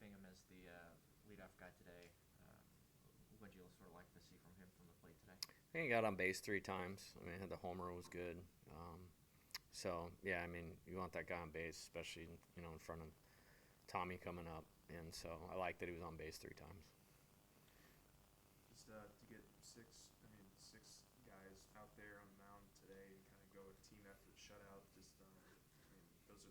Bingham as the leadoff guy today. What did you sort of like to see from him from the plate today? I think he got on base 3 times. I mean, had the homer was good. So yeah, I mean, you want that guy on base, especially in front of Tommy coming up, and so I like that he was on base 3 times. Just to get six guys out there on the mound today and kind of go a team effort shutout.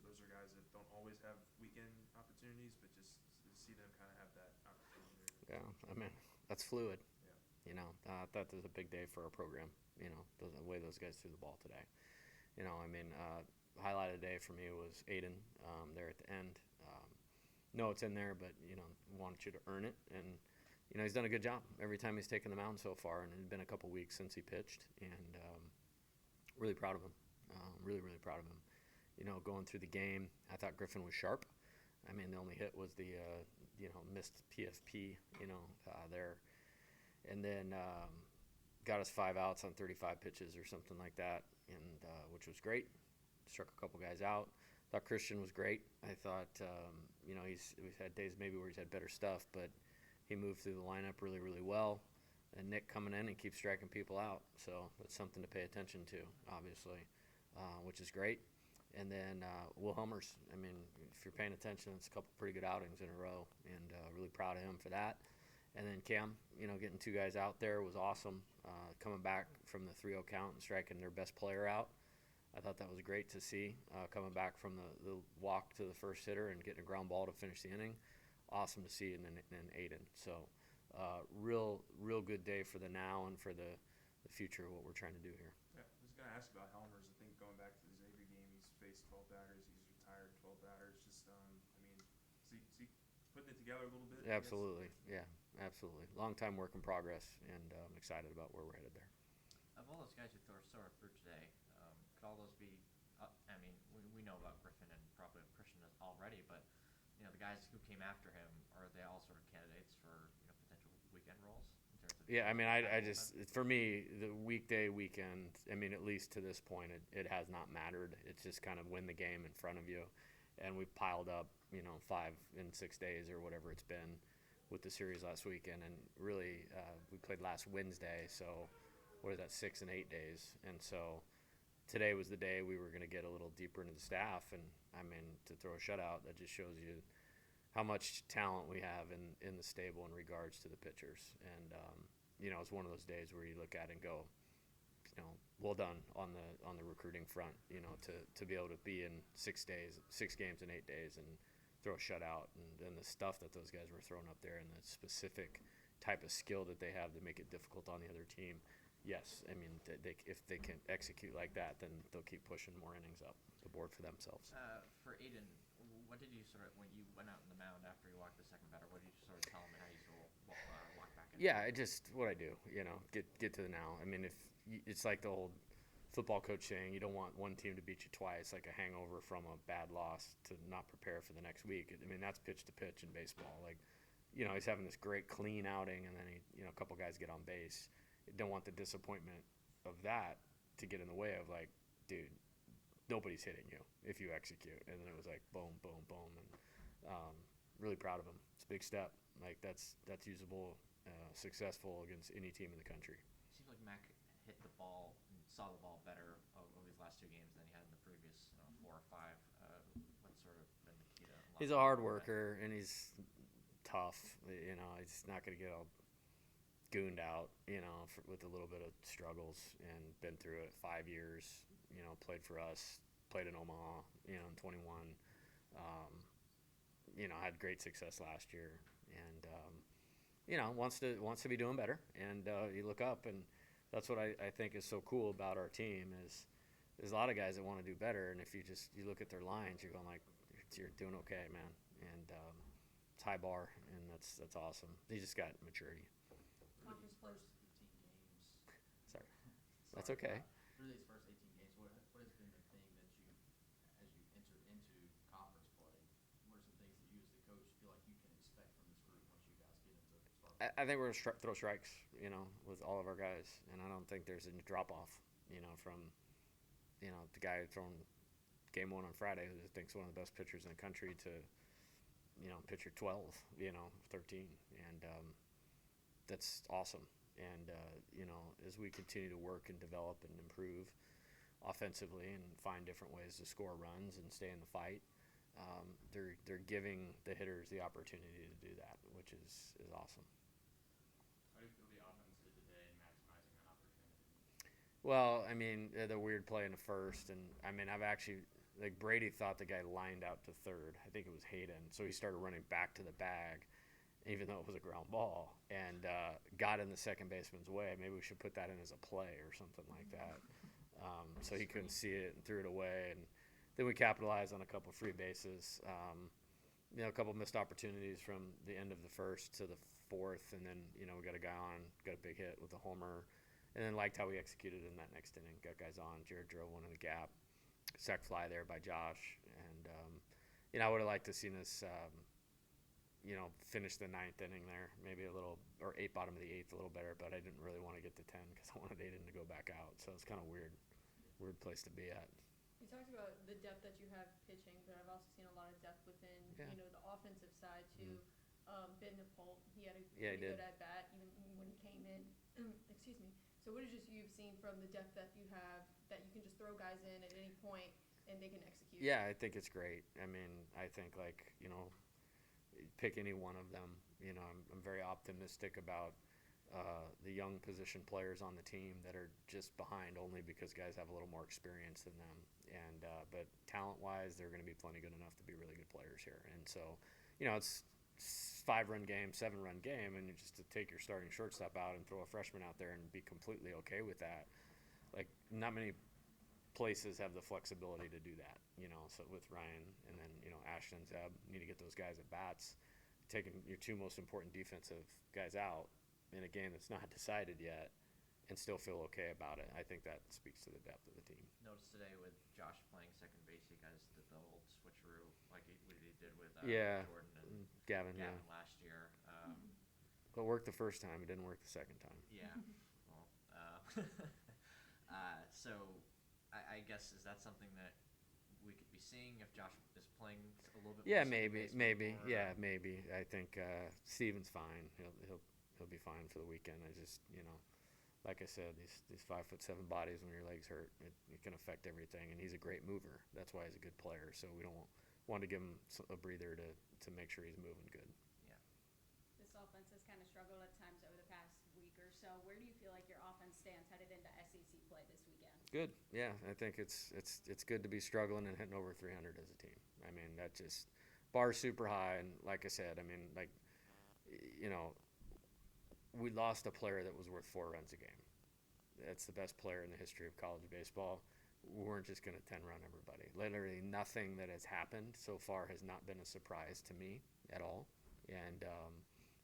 Those are guys that don't always have weekend opportunities, but just to see them kind of have that opportunity. Yeah, I mean, that's fluid. Yeah. That was a big day for our program. The way those guys threw the ball today. Highlight of the day for me was Aiden there at the end. No, it's in there, but want you to earn it, and he's done a good job every time he's taken the mound so far, and it's been a couple weeks since he pitched, and really proud of him. Really, really proud of him. Going through the game, I thought Griffin was sharp. I mean, the only hit was the missed PFP there, and then got us 5 outs on 35 pitches or something like that, and which was great. Struck a couple guys out. Thought Christian was great. I thought we've had days maybe where he's had better stuff, but he moved through the lineup really, really well. And Nick coming in and keeps striking people out, so that's something to pay attention to, obviously, which is great. And then Will Hummers. I mean, if you're paying attention, it's a couple pretty good outings in a row, and really proud of him for that. And then Cam, getting 2 guys out there was awesome. Coming back from the 3-0 count and striking their best player out. I thought that was great to see, coming back from the walk to the first hitter and getting a ground ball to finish the inning. Awesome to see in Aiden. So real good day for the now and for the future of what we're trying to do here. Yeah, I was going to ask about Helmers. I think going back to the Xavier game, he's faced 12 batters. He's retired 12 batters. Just, is he putting it together a little bit? Absolutely, yeah, absolutely. Long-time work in progress, and I'm excited about where we're headed there. Of all those guys who saw our through today, could all those be? I mean, we know about Griffin and probably Christian already, but the guys who came after him, are they all sort of candidates for potential weekend roles in terms of? Yeah, I mean, I just, for me, the weekday, weekend, I mean, at least to this point, it has not mattered. It's just kind of win the game in front of you, and we've piled up 5 in 6 days or whatever it's been with the series last weekend, and really we played last Wednesday, so what is that, 6 and 8 days, and so today was the day we were going to get a little deeper into the staff, and I mean, to throw a shutout, that just shows you how much talent we have in the stable in regards to the pitchers. And it's one of those days where you look at it and go, well done on the recruiting front. To be able to be in 6 games in 8 days, and throw a shutout, and the stuff that those guys were throwing up there, and the specific type of skill that they have to make it difficult on the other team. Yes, I mean, if they can execute like that, then they'll keep pushing more innings up the board for themselves. For Aiden, what did you sort of, when you went out on the mound after you walked the second batter, what did you sort of tell him how you sort of walk back in? Yeah, what I do, get to the now. I mean, it's like the old football coach saying, you don't want one team to beat you twice, like a hangover from a bad loss to not prepare for the next week. I mean, that's pitch to pitch in baseball. Like, he's having this great clean outing, and then a couple guys get on base. You don't want the disappointment of that to get in the way of, like, dude, nobody's hitting you if you execute. And then it was like boom, boom, boom, and really proud of him. It's a big step. Like, that's usable, successful against any team in the country. It seems like Mac hit the ball and saw the ball better over these last 2 games than he had in the previous 4 or 5. What's sort of been the key to? He's a hard worker, and he's tough. He's not going to get all gooned out, with a little bit of struggles, and been through it 5 years, played for us, played in Omaha, in 21, had great success last year, and, wants to be doing better, and you look up, and that's what I think is so cool about our team is there's a lot of guys that want to do better, and if you look at their lines, you're going like, you're doing okay, man, and it's high bar, and that's awesome. He just got maturity. Conference players 18 games. Sorry. That's okay. Through these first 18 games, what has been the thing that you, as you entered into conference play, what are some things that you as the coach feel like you can expect from this group once you guys get into start? I think we're going to throw strikes, with all of our guys, and I don't think there's any drop-off, from, the guy throwing game 1 on Friday who thinks one of the best pitchers in the country to pitcher 12, 13, and that's awesome. And as we continue to work and develop and improve offensively and find different ways to score runs and stay in the fight, they're giving the hitters the opportunity to do that, which is awesome. How do you feel the offense did today in maximizing that opportunity? Well, I mean, the weird play in the first, and I mean, I've actually, like, Brady thought the guy lined out to third. I think it was Hayden, so he started running back to the bag, even though it was a ground ball, and got in the second baseman's way. Maybe we should put that in as a play or something like that. So he couldn't see it and threw it away, and then we capitalized on a couple free bases. A couple missed opportunities from the end of the first to the fourth, and then we got a guy on, got a big hit with a homer, and then liked how we executed in that next inning. Got guys on. Jared drove one in the gap, sac fly there by Josh, and I would have liked to seen us finish the ninth inning there, maybe a little, or bottom of the eighth a little better, but I didn't really want to get to 10 because I wanted Aiden to go back out. So it's kind of weird place to be at. You talked about the depth that you have pitching, but I've also seen a lot of depth within, the offensive side too. Ben Napolt, he had a pretty good at bat even when he came in. Excuse me. So what is just you've seen from the depth that you have that you can just throw guys in at any point and they can execute? Yeah, I think it's great. I mean, I think pick any one of them. I'm very optimistic about the young position players on the team that are just behind only because guys have a little more experience than them. And but talent-wise, they're going to be plenty good enough to be really good players here. And so, it's 5-run game, 7-run game, and you just to take your starting shortstop out and throw a freshman out there and be completely okay with that. Like, not many places have the flexibility to do that. So with Ryan and then Ashton, Zeb, need to get those guys at bats, taking your two most important defensive guys out in a game that's not decided yet, and still feel okay about it. I think that speaks to the depth of the team. Noticed today with Josh playing second base, you guys did the old switcheroo like he did with Jordan and Gavin last year. It worked the first time. It didn't work the second time. Yeah. Well, so I guess is that something that we could be seeing if Josh is playing a little bit? Yeah, more maybe. more, Yeah, maybe. I think Steven's fine. He'll be fine for the weekend. I just like I said, these 5'7" bodies when your legs hurt, it can affect everything. And he's a great mover. That's why he's a good player. So we don't want to give him a breather to make sure he's moving good. Yeah. This offense has kind of struggled at times over the past week or so. Where do you feel like your offense stands headed into SEC play this weekend? Good. Yeah, I think it's good to be struggling and hitting over 300 as a team. I mean, that just bar's super high. And like I said, I mean, we lost a player that was worth 4 runs a game. That's the best player in the history of college baseball. We weren't just going to 10-run everybody. Literally nothing that has happened so far has not been a surprise to me at all. And,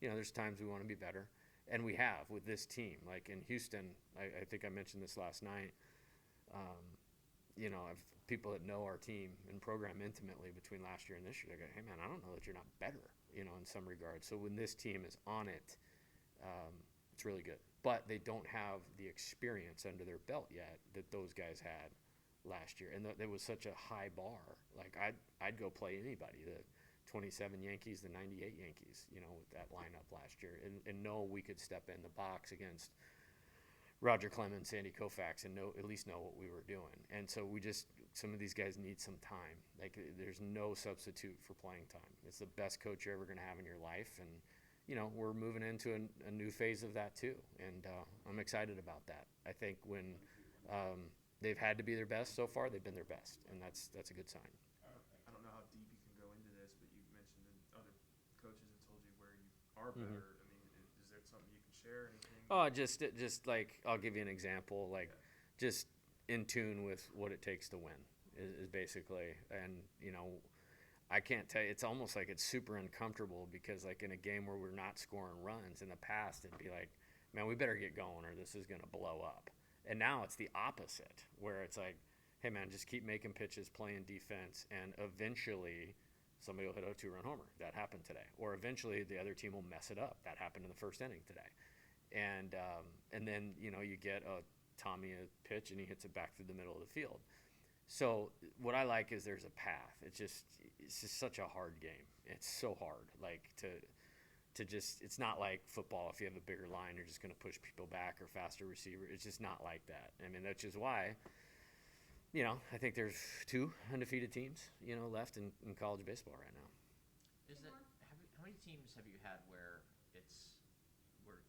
there's times we want to be better. And we have with this team. Like in Houston, I think I mentioned this last night. I've people that know our team and program intimately between last year and this year. They go, hey, man, I don't know that you're not better, in some regards. So when this team is on it, it's really good. But they don't have the experience under their belt yet that those guys had last year. And there was such a high bar. Like, I'd go play anybody, the 27 Yankees, the 98 Yankees, with that lineup last year. And know we could step in the box against Roger Clemens, Sandy Koufax, and at least know what we were doing. And so some of these guys need some time. Like, there's no substitute for playing time. It's the best coach you're ever going to have in your life. And we're moving into a new phase of that too, and I'm excited about that. I think when they've had to be their best so far, they've been their best, and that's a good sign. I don't know how deep you can go into this, but you mentioned that other coaches have told you where you are better. I mean, is there something you can share? Anything? Oh, just like I'll give you an example. Like, just in tune with what it takes to win is basically, and I can't tell you, it's almost like it's super uncomfortable because, like, in a game where we're not scoring runs in the past, it'd be like, man, we better get going or this is going to blow up. And now it's the opposite, where it's like, hey, man, just keep making pitches, playing defense, and eventually somebody will hit a 2-run homer. That happened today. Or eventually the other team will mess it up. That happened in the first inning today. And then, you get Tommy a pitch and he hits it back through the middle of the field. So what I like is there's a path. It's just such a hard game. It's so hard. Like to just, it's not like football. If you have a bigger line, you're just going to push people back or faster receiver. It's just not like that. I mean, that's just why, I think there's 2 undefeated teams, left in college baseball right now. How many teams have you had where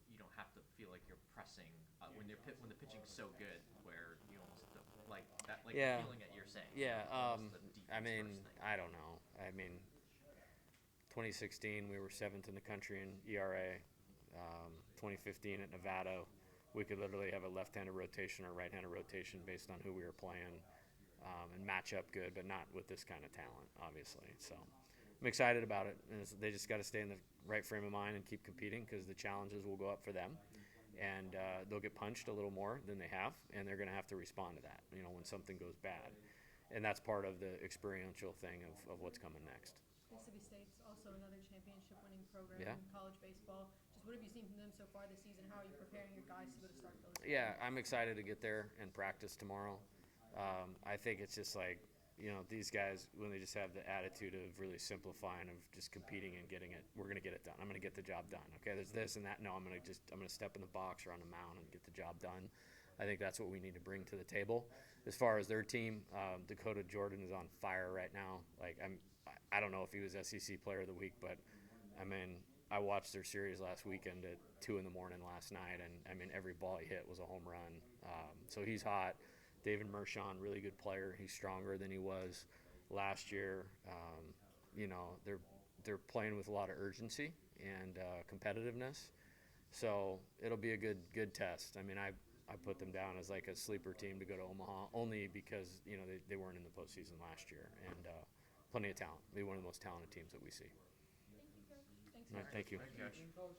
you don't have to feel like you're pressing when the pitching's so good where you almost have to, like that, like Yeah. the feeling that you're saying? Yeah. Almost the defense I mean, first thing. I don't know. I mean, 2016 we were 7th in the country in ERA. 2015 at Nevada, we could literally have a left-handed rotation or right-handed rotation based on who we were playing, and match up good, but not with this kind of talent, obviously. So I'm excited about it. And they just got to stay in the right frame of mind and keep competing, because the challenges will go up for them, and they'll get punched a little more than they have, and they're going to have to respond to that, when something goes bad. And that's part of the experiential thing of what's coming next. Mississippi State's also another championship-winning program Yeah. in college baseball. Just what have you seen from them so far this season? How are you preparing your guys to go to Starkville? Yeah, I'm excited to get there and practice tomorrow. I think it's just like, these guys, when they just have the attitude of really simplifying, of just competing and getting it, we're going to get it done. I'm going to get the job done. Okay, there's this and that. No, I'm going to step in the box or on the mound and get the job done. I think that's what we need to bring to the table. As far as their team, Dakota Jordan is on fire right now. Like, I don't know if he was SEC Player of the Week, but I mean, I watched their series last weekend at 2 a.m. last night, and I mean, every ball he hit was a home run. So he's hot. David Mershon, really good player. He's stronger than he was last year. They're playing with a lot of urgency and competitiveness. So it'll be a good test. I mean, I put them down as like a sleeper team to go to Omaha, only because they weren't in the postseason last year, and plenty of talent. They're one of the most talented teams that we see. Thank you, Coach. Thanks, All right, thank you. Thank you, Coach.